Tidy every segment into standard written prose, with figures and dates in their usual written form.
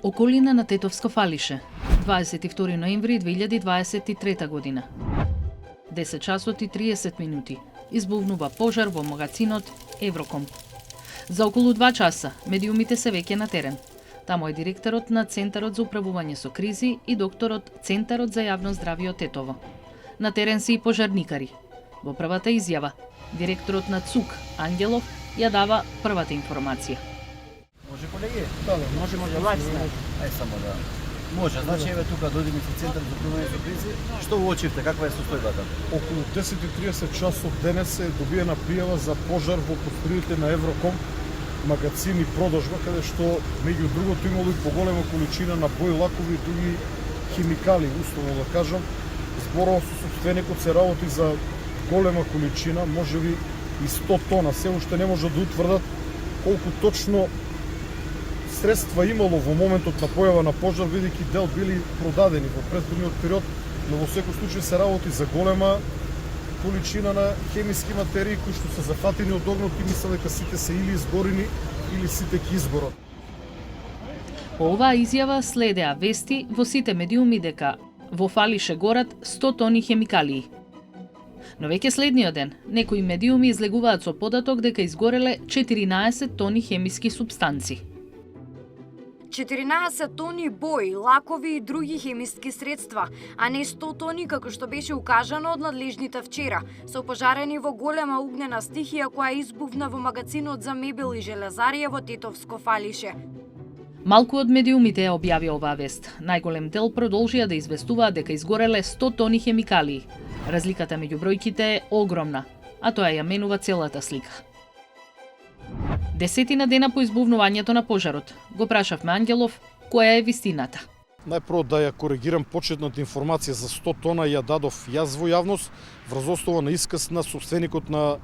Околина на Тетовско фалише, 22 ноември 2023 година. 10 часот и 30 минути. Избувнува пожар во магазинот Евроком. За околу 2 часа медиумите се веќе на терен. Таму е директорот на Центарот за управување со кризи и докторот Центарот за јавно здравје од Тетово. На терен се и пожарникари. Во првата изјава, директорот на ЦУК Ангелов ја дава првата информација. Може, колеги? Да, може, лајсно. Ај само да. Може, значи еве тука дојдеме со Центарот за управување со кризи. Што уочивте, каква е состојбата? Околу 10:30 часот денес е добиена пријава за пожар во просториите на Евроком, магазин и продажба, каде што меѓу другото имало и поголема количина на бој, лакови и други химикали, условно да кажам. Зборувам со собственикот, се работи за голема количина, можеби и 100 тона. Се уште не може да утврдат колку точно средства имало во моментот на појава на пожар, бидејќи дел били продадени во претходниот период, но во секој случај се работи за голема количина на хемиски материи кои што се зафатени од огнот и мислам дека сите се или изгорени или сите ќе изгорат. По оваа изјава следеа вести во сите медиуми дека во фалише горат 100 тони хемикалии. Но веќе следниот ден, некои медиуми излегуваат со податок дека изгореле 14 тони хемиски супстанци. 14 тони бои, лакови и други хемиски средства, а не 100 тони како што беше укажано од надлежните вчера, се опожарени во голема огнена стихија која избувна во магазинот за мебел и железарија во Тетовско фалише. Малку од медиумите ја објави оваа вест. Најголем дел продолжија да известуваат дека изгореле 100 тони хемикалии. Разликата меѓу бројките е огромна, а тоа ја менува целата слика. Десетина дена по избувнувањето на пожарот, го прашавме Ангелов која е вистината. Најпрво да ја коригирам почетната информација за 100 тона ја дадов јас во јавност врз основа на исказ на собственикот на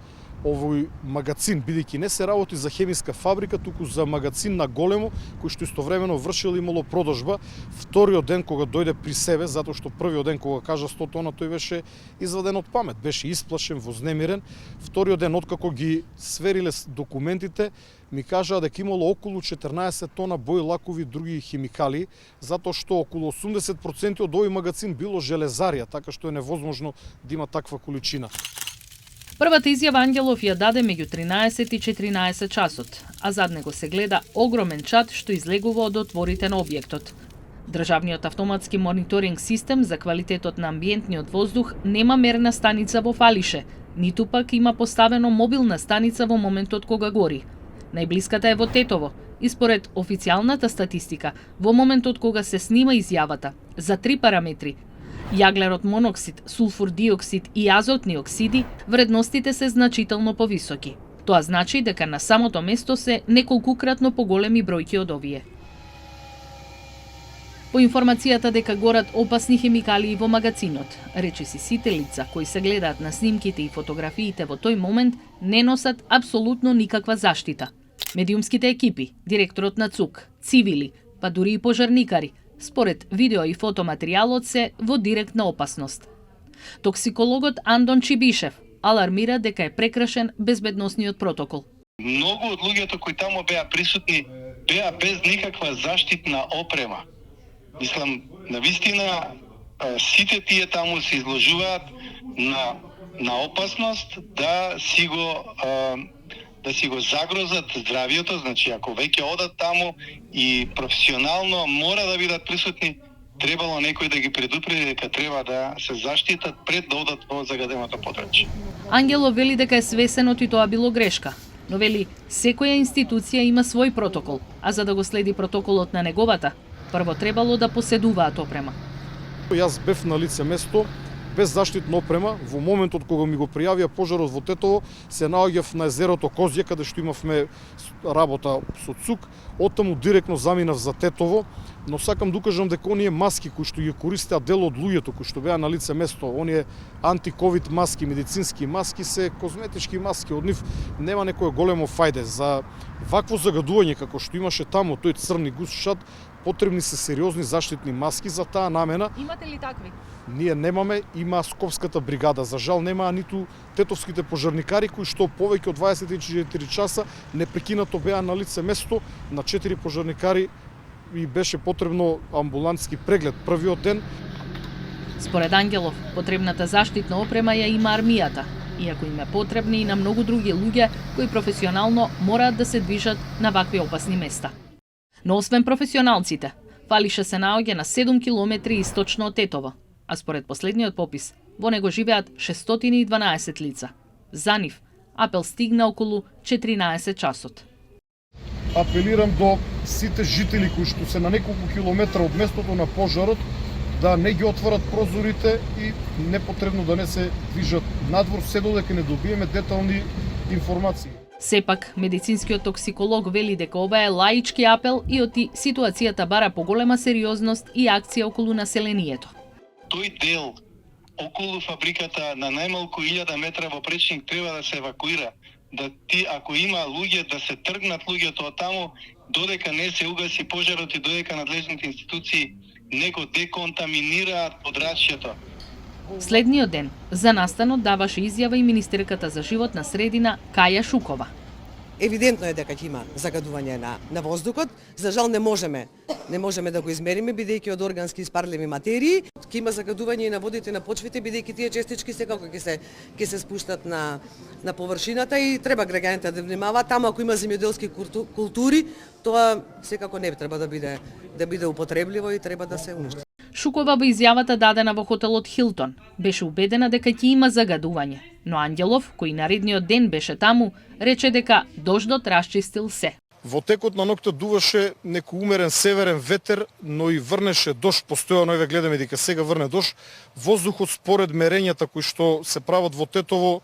овој магазин, бидејќи не се работи за хемиска фабрика, туку за магазин на големо, кој што истовремено вршил имало продажба. Вториот ден кога дојде при себе, затоа што првиот ден кога кажа 100 тона, тој беше изваден од памет, беше исплашен, вознемирен. Вториот ден, откако ги свериле документите, ми кажаа дека имало околу 14 тона бој, лакови и други химикали, затоа што околу 80% од овој магазин било железарија, така што е невозможно да има таква количина. Првата изјава Ангелов ја даде меѓу 13 и 14 часот, а зад него се гледа огромен чат што излегува од отворите на објектот. Државниот автоматски мониторинг систем за квалитетот на амбиентниот воздух нема мерна станица во фалише, ниту пак има поставено мобилна станица во моментот кога гори. Најблиската е во Тетово и според официјалната статистика, во моментот кога се снима изјавата, за 3 параметри јаглерод моноксид, сулфур диоксид и азотни оксиди, вредностите се значително повисоки. Тоа значи дека на самото место се неколкукратно поголеми бројки од овие. По информацијата дека горат опасни хемикалии во магазинот, речиси сите лица кои се гледаат на снимките и фотографиите во тој момент не носат апсолутно никаква заштита. Медиумските екипи, директорот на ЦУК, цивили, па дури и пожарникари, според видео и фотоматеријалот се во директна опасност. Токсикологот Андон Чибишев алармира дека е прекрашен безбедносниот протокол. Многу од луѓето кои таму беа присутни беа без никаква заштитна опрема. Мислам, навистина сите тие таму се изложуваат на опасност да си го загрозат здравието, значи ако веќе одат таму и професионално мора да бидат присутни, требало некој да ги предупреди дека треба да се заштитат пред да одат во загаденото подрачје. Ангелов вели дека е свесен од и тоа било грешка, но вели секоја институција има свој протокол, а за да го следи протоколот на неговата, прво требало да поседуваат опрема. Јас бев на лице место без заштитна опрема. Во моментот кога ми го пријавија пожарот во Тетово, се наоѓав на езерото Козје, каде што имавме работа со ЦУК. Оттаму директно заминав за Тетово, но сакам да укажам дека оние маски кои што ги користеа дел од луѓето кои што беа на лице место, оние антиковид маски, медицински маски се козметички маски, од нив нема некое големо фајде. За вакво загадување како што имаше таму тој црни густ шат, потребни се сериозни заштитни маски за таа намена. Имате ли такви? Ние немаме, има Скопската бригада. За жал немаа ниту тетовските пожарникари кои што повеќе од 24 часа непрекинато беа на лице место. На 4 пожарникари и беше потребно амбулантски преглед првиот ден. Според Ангелов, потребната заштитна опрема ја има армијата, иако им е потребни и на многу други луѓе кои професионално мораат да се движат на вакви опасни места. Но освен професионалците, Фалише се наоѓа на 7 километри источно од Тетово, а според последниот попис, во него живеат 612 лица. За нив, апел стигна околу 14 часот. Апелирам до сите жители кои што се на неколку километра од местото на пожарот да не ги отворат прозорите и непотребно да не се движат надвор се додека не добиеме детални информации. Сепак, медицинскиот токсиколог вели дека ова е лаички апел и оти ситуацијата бара поголема сериозност и акција околу населението. Тој дел околу фабриката на најмалку 1000 метра во пречник треба да се евакуира. Да ти, ако има луѓе, да се тргнат луѓето од таму, додека не се угаси пожарот и додека надлежните институции не го деконтаминираат подрачјето. Следниот ден, за настанот даваше изјава и министерката за животна средина Каја Шукова. Евидентно е дека ќе има загадување на воздухот. За жал не можеме да го измериме бидејќи од органски испарливи материи. Ќе има загадување и на водите и на почвите бидејќи тие честички секако ќе се спуштат на површината и треба граѓаните да внимаваат. Таму ако има земјоделски култури, тоа секако не треба да биде употребливо и треба да се уништи. Шукова во изјавата дадена во хотелот Хилтон беше убедена дека ќе има загадување, но Ангелов, кој наредниот ден беше таму, рече дека дождот расчистил се. Во текот на ноќта дуваше некој умерен северен ветер, но и врнеше дожд, постојано еве гледаме дека сега врне дожд. Воздухот според мерењата кои што се прават во Тетово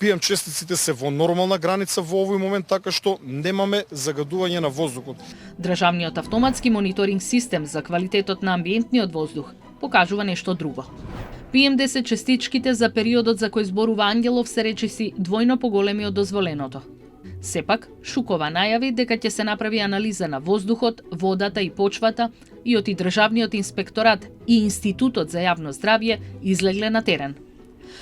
PM честиците се во нормална граница во овој момент, така што немаме загадување на воздухот. Државниот автоматски мониторинг систем за квалитетот на амбиентниот воздух покажува нешто друго. PM10 честичките за периодот за кој зборува Ангелов се речиси двојно поголеми од дозволеното. Сепак, Шукова најави дека ќе се направи анализа на воздухот, водата и почвата и оти Државниот инспекторат и Институтот за јавно здравје излегле на терен.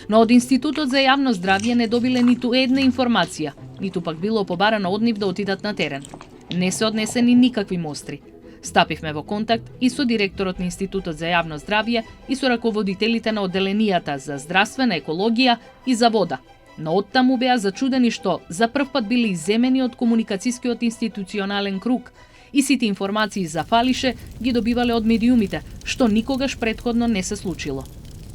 Но од Институтот за јавно здравје не добиле ниту една информација, ниту пак било побарано од нив да отидат на терен. Не се однесени никакви мостри. Стапивме во контакт и со директорот на Институтот за јавно здравје и со раководителите на одделенијата за здравствена екологија и за вода. Но оттаму беа зачудени што за прв пат биле изземени од комуникацијскиот институционален круг и сите информации за Фалише ги добивале од медиумите, што никогаш претходно не се случило.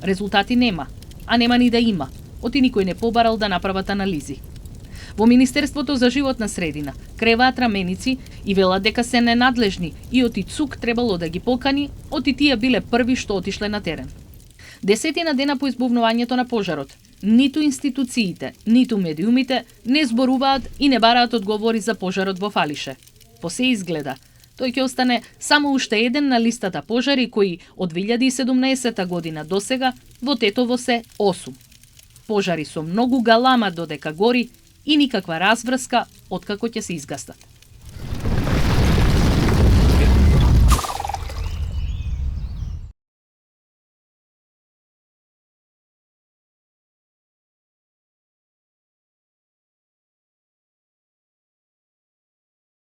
Резултати нема, а нема ни да има, оти никој не побарал да направат анализи. Во Министерството за животна средина креваат раменици и велат дека се ненадлежни и оти ЦУК требало да ги покани, оти тие биле први што отишле на терен. 10 дена по избувнувањето на пожарот, ниту институциите, ниту медиумите не зборуваат и не бараат одговори за пожарот во Фалише. По се изгледа, тој ќе остане само уште еден на листата пожари кои од 2017 година до сега во Тетово се 8. Пожари со многу галама додека гори и никаква разврска откако ќе се изгастат.